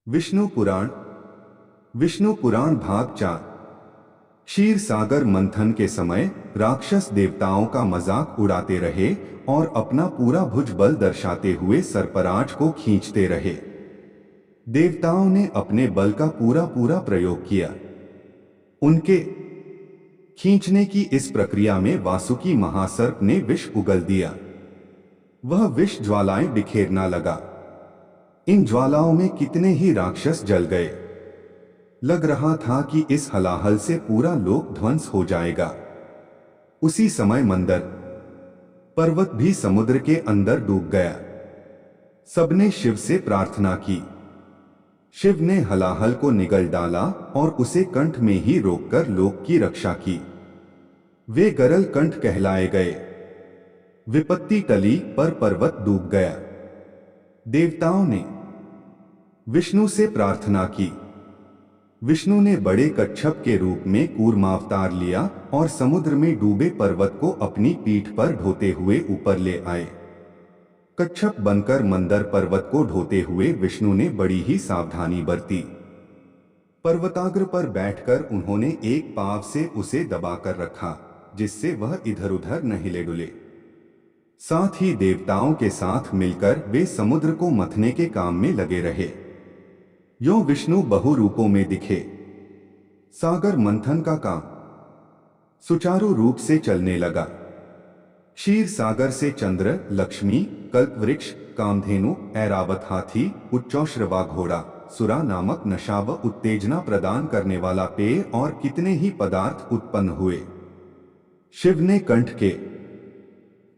विष्णु पुराण। विष्णु पुराण भाग 4। क्षीर सागर मंथन के समय राक्षस देवताओं का मजाक उड़ाते रहे और अपना पूरा भुजबल दर्शाते हुए सर्पराज को खींचते रहे। देवताओं ने अपने बल का पूरा पूरा प्रयोग किया। उनके खींचने की इस प्रक्रिया में वासुकी महासर्प ने विष उगल दिया। वह विष ज्वालाएं बिखेरना लगा। इन ज्वालाओं में कितने ही राक्षस जल गए। लग रहा था कि इस हलाहल से पूरा लोक ध्वंस हो जाएगा। उसी समय मंदर पर्वत भी समुद्र के अंदर डूब गया। सबने शिव से प्रार्थना की। शिव ने हलाहल को निगल डाला और उसे कंठ में ही रोककर लोक की रक्षा की। वे गरल कंठ कहलाए गए। विपत्ति टली पर पर्वत डूब गया। देवताओं ने विष्णु से प्रार्थना की। विष्णु ने बड़े कच्छप के रूप में कूर्मावतार लिया और समुद्र में डूबे पर्वत को अपनी पीठ पर ढोते हुए ऊपर ले आए। कच्छप बनकर मंदर पर्वत को ढोते हुए विष्णु ने बड़ी ही सावधानी बरती। पर्वताग्र पर बैठकर उन्होंने एक पांव से उसे दबाकर रखा, जिससे वह इधर उधर न हिले डुले। साथ ही देवताओं के साथ मिलकर वे समुद्र को मथने के काम में लगे रहे। यों विष्णु बहुरूपों में दिखे। सागर मंथन का काम सुचारू रूप से चलने लगा। क्षीर सागर से चंद्र, लक्ष्मी, कल्पवृक्ष, कामधेनु, ऐरावत हाथी, उच्चौश्रवा घोड़ा, सुरा नामक नशा व उत्तेजना प्रदान करने वाला पेय और कितने ही पदार्थ उत्पन्न हुए। शिव ने कंठ के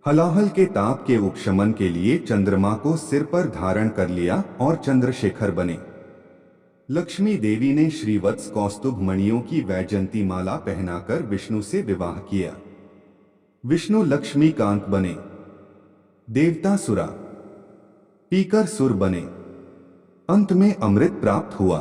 हलाहल के ताप के उपशमन के लिए चंद्रमा को सिर पर धारण कर लिया और चंद्रशेखर बने। लक्ष्मी देवी ने श्रीवत्स कौस्तुभ मणियों की वैजयंती माला पहनाकर विष्णु से विवाह किया। विष्णु लक्ष्मीकांत बने। देवता सुरा पीकर सुर बने। अंत में अमृत प्राप्त हुआ।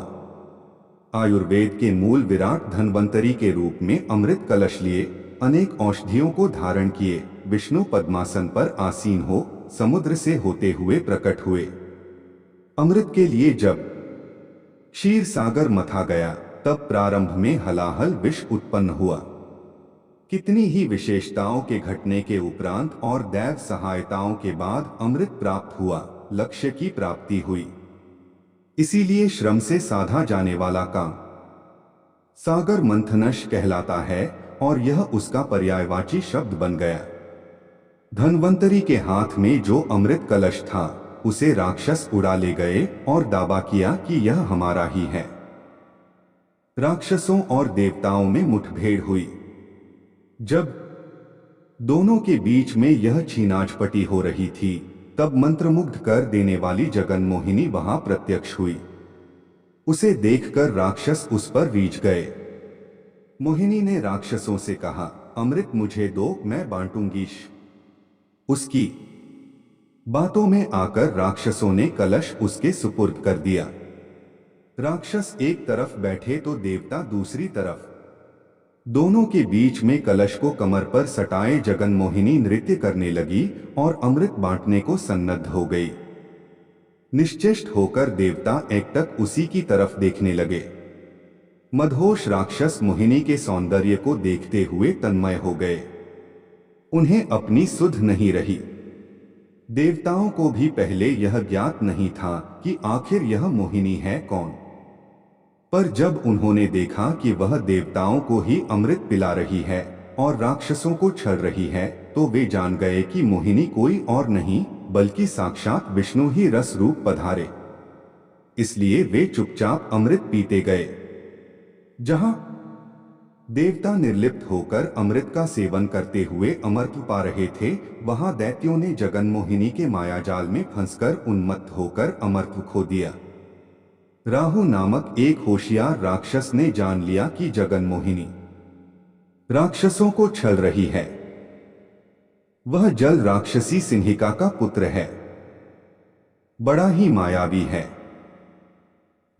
आयुर्वेद के मूल विराट धन्वंतरी के रूप में अमृत कलश लिए अनेक औषधियों को धारण किए विष्णु पद्मासन पर आसीन हो समुद्र से होते हुए प्रकट हुए। अमृत के लिए जब क्षीर सागर मथा गया तब प्रारंभ में हलाहल विष उत्पन्न हुआ। कितनी ही विशेषताओं के घटने के उपरांत और दैव सहायताओं के बाद अमृत प्राप्त हुआ, लक्ष्य की प्राप्ति हुई। इसीलिए श्रम से साधा जाने वाला काम सागर मंथनश कहलाता है और यह उसका पर्यायवाची शब्द बन गया। धन्वंतरी के हाथ में जो अमृत कलश था उसे राक्षस उड़ा ले गए और दावा किया कि यह हमारा ही है। राक्षसों और देवताओं में मुठभेड़ हुई। जब दोनों के बीच में यह छीनाझपटी हो रही थी तब मंत्रमुग्ध कर देने वाली जगन्मोहिनी वहां प्रत्यक्ष हुई। उसे देखकर राक्षस उस पर रीझ गए। मोहिनी ने राक्षसों से कहा, अमृत मुझे दो, मैं बांटूंगी। उसकी बातों में आकर राक्षसों ने कलश उसके सुपुर्द कर दिया। राक्षस एक तरफ बैठे तो देवता दूसरी तरफ। दोनों के बीच में कलश को कमर पर सटाए जगन्मोहिनी नृत्य करने लगी और अमृत बांटने को सन्नद्ध हो गई। निश्चेष्ट होकर देवता एकटक उसी की तरफ देखने लगे। मदहोश राक्षस मोहिनी के सौंदर्य को देखते हुए तन्मय हो गए। उन्हें अपनी सुध नहीं रही। देवताओं को भी पहले यह ज्ञात नहीं था कि आखिर यह मोहिनी है कौन। पर जब उन्होंने देखा कि वह देवताओं को ही अमृत पिला रही है और राक्षसों को छल रही है तो वे जान गए कि मोहिनी कोई और नहीं बल्कि साक्षात विष्णु ही रस रूप पधारे। इसलिए वे चुपचाप अमृत पीते गए। जहां देवता निर्लिप्त होकर अमृत का सेवन करते हुए अमृत पा रहे थे, वहां दैत्यों ने जगन्मोहिनी के मायाजाल में फंसकर उन्मत्त होकर अमृत खो दिया। राहु नामक एक होशियार राक्षस ने जान लिया कि जगन्मोहिनी राक्षसों को छल रही है। वह जल राक्षसी सिंहिका का पुत्र है। बड़ा ही मायावी है।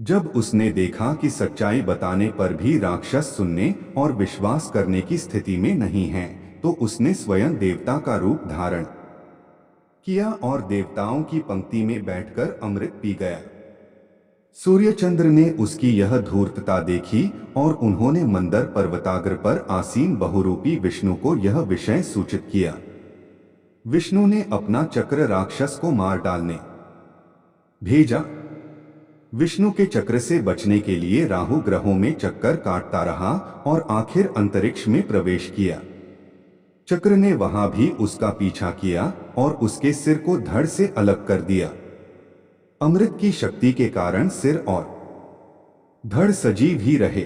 जब उसने देखा कि सच्चाई बताने पर भी राक्षस सुनने और विश्वास करने की स्थिति में नहीं है, तो उसने स्वयं देवता का रूप धारण किया और देवताओं की पंक्ति में बैठकर अमृत पी गया। सूर्यचंद्र ने उसकी यह धूर्तता देखी और उन्होंने मंदर पर्वताग्र पर आसीन बहुरूपी विष्णु को यह विषय सूचित किया। विष्णु ने अपना चक्र राक्षस को मार डालने भेजा। विष्णु के चक्र से बचने के लिए राहु ग्रहों में चक्कर काटता रहा और आखिर अंतरिक्ष में प्रवेश किया। चक्र ने वहां भी उसका पीछा किया और उसके सिर को धड़ से अलग कर दिया। अमृत की शक्ति के कारण सिर और धड़ सजीव ही रहे।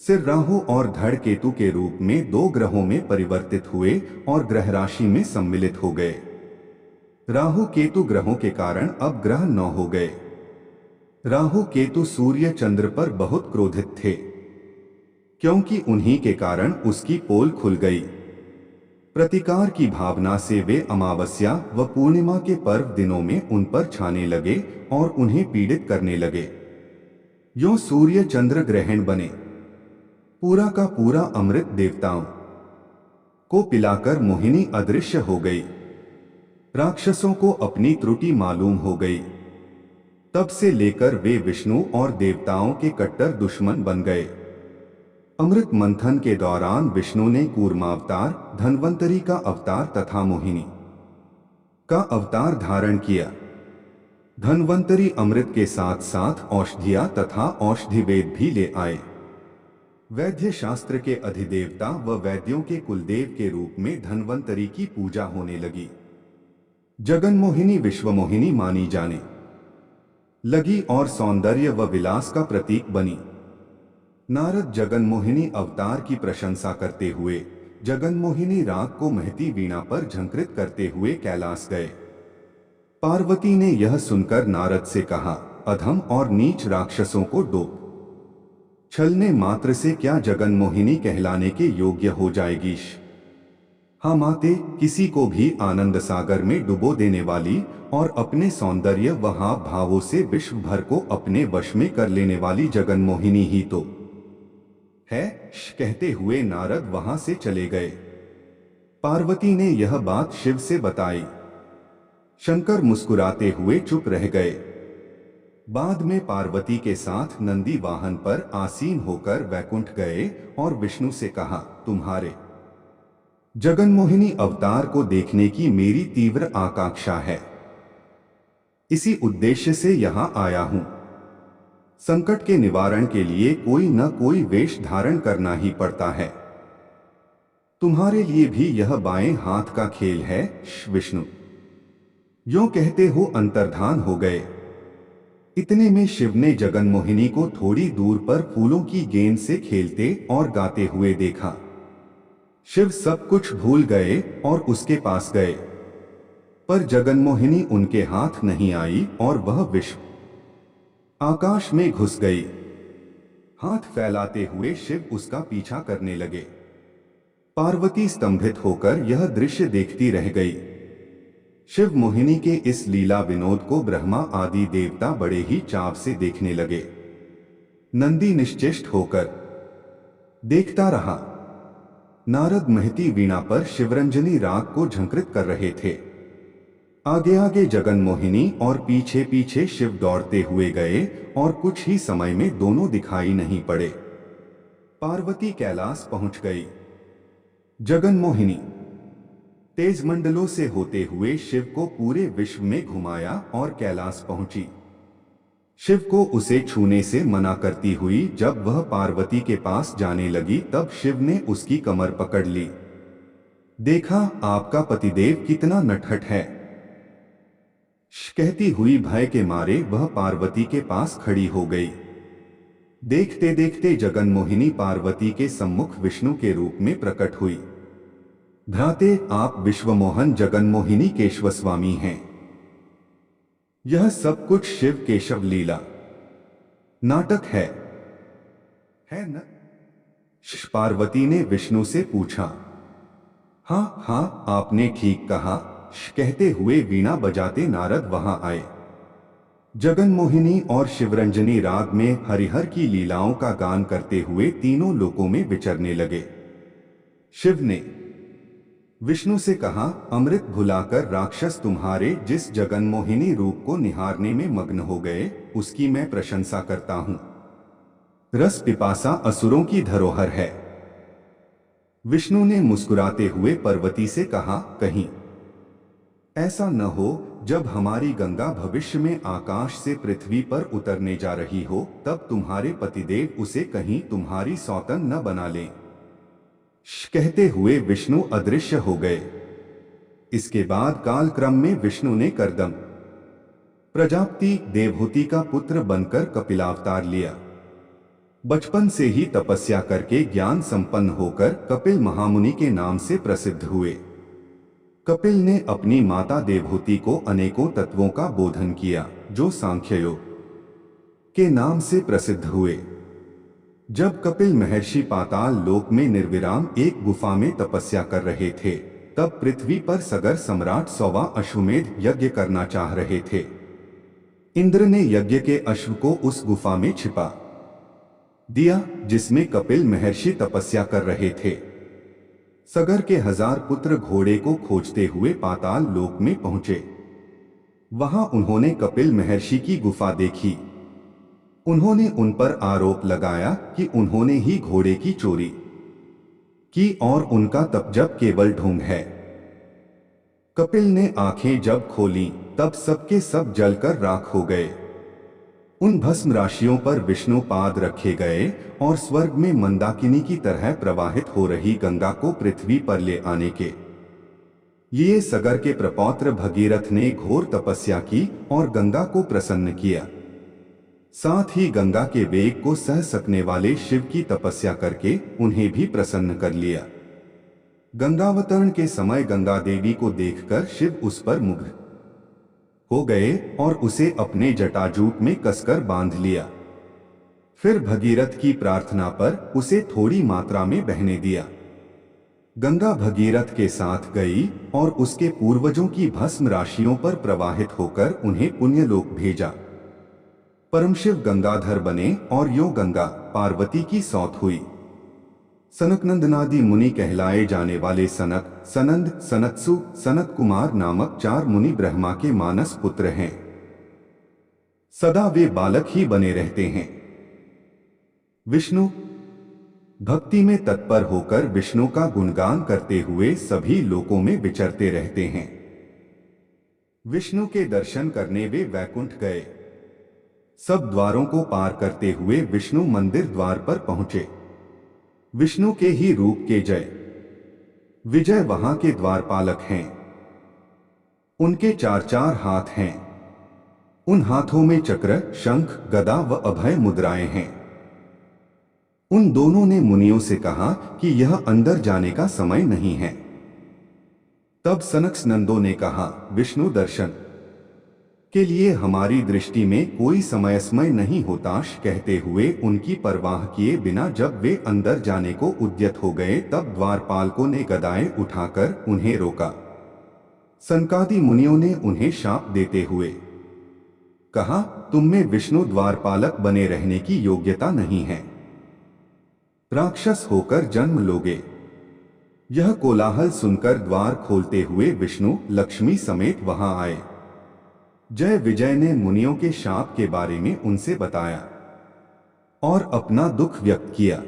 सिर राहु और धड़ केतु के रूप में दो ग्रहों में परिवर्तित हुए और ग्रह राशि में सम्मिलित हो गए। राहु केतु ग्रहों के कारण अब ग्रह 9 हो गए। राहु केतु सूर्य चंद्र पर बहुत क्रोधित थे, क्योंकि उन्हीं के कारण उसकी पोल खुल गई। प्रतिकार की भावना से वे अमावस्या व पूर्णिमा के पर्व दिनों में उन पर छाने लगे और उन्हें पीड़ित करने लगे। यों सूर्य चंद्र ग्रहण बने। पूरा का पूरा अमृत देवताओं को पिलाकर मोहिनी अदृश्य हो गई। राक्षसों को अपनी त्रुटि मालूम हो गई। तब से लेकर वे विष्णु और देवताओं के कट्टर दुश्मन बन गए। अमृत मंथन के दौरान विष्णु ने कूर्मावतार, धन्वंतरी का अवतार तथा मोहिनी का अवतार धारण किया। धन्वंतरी अमृत के साथ साथ औषधियां तथा औषधि वेद भी ले आए। वैद्य शास्त्र के अधिदेवता व वैद्यों के कुलदेव के रूप में धन्वंतरी की पूजा होने लगी। जगन्मोहिनी विश्वमोहिनी मानी जाने लगी और सौंदर्य व विलास का प्रतीक बनी। नारद जगन्मोहिनी अवतार की प्रशंसा करते हुए जगन्मोहिनी राग को महती वीणा पर झंकृत करते हुए कैलाश गए। पार्वती ने यह सुनकर नारद से कहा, अधम और नीच राक्षसों को डोब छलने मात्र से क्या जगन्मोहिनी कहलाने के योग्य हो जाएगी? हाँ माते, किसी को भी आनंद सागर में डुबो देने वाली और अपने सौंदर्य व हाव भावों से विश्व भर को अपने वश में कर लेने वाली जगन्मोहिनी ही तो है। कहते हुए नारद वहां से चले गए। पार्वती ने यह बात शिव से बताई। शंकर मुस्कुराते हुए चुप रह गए। बाद में पार्वती के साथ नंदी वाहन पर आसीन होकर वैकुंठ गए और विष्णु से कहा, तुम्हारे जगन्मोहिनी अवतार को देखने की मेरी तीव्र आकांक्षा है। इसी उद्देश्य से यहां आया हूं। संकट के निवारण के लिए कोई न कोई वेश धारण करना ही पड़ता है। तुम्हारे लिए भी यह बाएं हाथ का खेल है। विष्णु यों कहते हो अंतर्धान हो गए। इतने में शिव ने जगन्मोहिनी को थोड़ी दूर पर फूलों की गेंद से खेलते और गाते हुए देखा। शिव सब कुछ भूल गए और उसके पास गए, पर जगन्मोहिनी उनके हाथ नहीं आई और वह विश्व आकाश में घुस गई। हाथ फैलाते हुए शिव उसका पीछा करने लगे। पार्वती स्तंभित होकर यह दृश्य देखती रह गई। शिव मोहिनी के इस लीला विनोद को ब्रह्मा आदि देवता बड़े ही चाव से देखने लगे। नंदी निश्चेष्ट होकर देखता रहा। नारद महती वीणा पर शिवरंजनी राग को झंकृत कर रहे थे। आगे आगे जगन्मोहिनी और पीछे पीछे शिव दौड़ते हुए गए और कुछ ही समय में दोनों दिखाई नहीं पड़े। पार्वती कैलाश पहुंच गई। जगन्मोहिनी तेज मंडलों से होते हुए शिव को पूरे विश्व में घुमाया और कैलाश पहुंची। शिव को उसे छूने से मना करती हुई जब वह पार्वती के पास जाने लगी, तब शिव ने उसकी कमर पकड़ ली। देखा, आपका पतिदेव कितना नटखट है। कहती हुई भय के मारे वह पार्वती के पास खड़ी हो गई। देखते देखते जगन्मोहिनी पार्वती के सम्मुख विष्णु के रूप में प्रकट हुई। भ्राते, आप विश्वमोहन जगन्मोहिनी केशवस्वामी हैं। यह सब कुछ शिव केशव लीला नाटक है न? पार्वती ने विष्णु से पूछा। हाँ हाँ, आपने ठीक कहा। कहते हुए वीणा बजाते नारद वहां आए। जगन्मोहिनी और शिवरंजनी राग में हरिहर की लीलाओं का गान करते हुए तीनों लोकों में विचरने लगे। शिव ने विष्णु से कहा, अमृत भुलाकर राक्षस तुम्हारे जिस जगन्मोहिनी रूप को निहारने में मग्न हो गए, उसकी मैं प्रशंसा करता हूँ। रस पिपासा असुरों की धरोहर है। विष्णु ने मुस्कुराते हुए पार्वती से कहा, कहीं ऐसा न हो जब हमारी गंगा भविष्य में आकाश से पृथ्वी पर उतरने जा रही हो, तब तुम्हारे पतिदेव उसे कहीं तुम्हारी सौतन न बना लें। कहते हुए विष्णु अदृश्य हो गए। इसके बाद कालक्रम में विष्णु ने कर्दम प्रजापति देवहूति का पुत्र बनकर कपिलावतार लिया। बचपन से ही तपस्या करके ज्ञान संपन्न होकर कपिल महामुनि के नाम से प्रसिद्ध हुए। कपिल ने अपनी माता देवहूति को अनेकों तत्वों का बोधन किया, जो सांख्य योग के नाम से प्रसिद्ध हुए। जब कपिल महर्षि पाताल लोक में निर्विराम एक गुफा में तपस्या कर रहे थे, तब पृथ्वी पर सगर सम्राट सौवा अश्वमेध यज्ञ करना चाह रहे थे। इंद्र ने यज्ञ के अश्व को उस गुफा में छिपा दिया जिसमें कपिल महर्षि तपस्या कर रहे थे। सगर के 1000 पुत्र घोड़े को खोजते हुए पाताल लोक में पहुंचे। वहां उन्होंने कपिल महर्षि की गुफा देखी। उन्होंने उन पर आरोप लगाया कि उन्होंने ही घोड़े की चोरी की और उनका तप जप केवल ढोंग है। कपिल ने आंखें जब खोलीं, तब सबके सब जलकर राख हो गए। उन भस्म राशियों पर विष्णु पाद रखे गए और स्वर्ग में मंदाकिनी की तरह प्रवाहित हो रही गंगा को पृथ्वी पर ले आने के लिए सगर के प्रपौत्र भगीरथ ने घोर तपस्या की और गंगा को प्रसन्न किया। साथ ही गंगा के वेग को सह सकने वाले शिव की तपस्या करके उन्हें भी प्रसन्न कर लिया। गंगावतरण के समय गंगा देवी को देखकर शिव उस पर मुग्ध हो गए और उसे अपने जटाजूट में कसकर बांध लिया। फिर भगीरथ की प्रार्थना पर उसे थोड़ी मात्रा में बहने दिया। गंगा भगीरथ के साथ गई और उसके पूर्वजों की भस्म राशियों पर प्रवाहित होकर उन्हें पुण्यलोक भेजा। परमशिव गंगाधर बने और यो गंगा पार्वती की सौत हुई। सनकनंदनादि मुनि कहलाए जाने वाले सनक, सनंद, सनत्सु, सनत कुमार नामक 4 मुनि ब्रह्मा के मानस पुत्र हैं। सदा वे बालक ही बने रहते हैं। विष्णु भक्ति में तत्पर होकर विष्णु का गुणगान करते हुए सभी लोकों में विचरते रहते हैं। विष्णु के दर्शन करने वे वैकुंठ गए। सब द्वारों को पार करते हुए विष्णु मंदिर द्वार पर पहुंचे। विष्णु के ही रूप के जय विजय वहां के द्वारपालक हैं। उनके 4 हाथ हैं। उन हाथों में चक्र, शंख, गदा व अभय मुद्राएं हैं। उन दोनों ने मुनियों से कहा कि यह अंदर जाने का समय नहीं है। तब सनकनंदों ने कहा, विष्णु दर्शन के लिए हमारी दृष्टि में कोई समय नहीं होता। कहते हुए उनकी परवाह किए बिना जब वे अंदर जाने को उद्यत हो गए, तब द्वारपालकों ने गदाएं उठाकर उन्हें रोका। सनकादि मुनियों ने उन्हें शाप देते हुए कहा, तुम में विष्णु द्वारपालक बने रहने की योग्यता नहीं है। राक्षस होकर जन्म लोगे। यह कोलाहल सुनकर द्वार खोलते हुए विष्णु लक्ष्मी समेत वहां आए। जय विजय ने मुनियों के शाप के बारे में उनसे बताया और अपना दुख व्यक्त किया।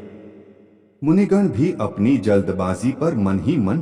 मुनिगण भी अपनी जल्दबाजी पर मन ही मन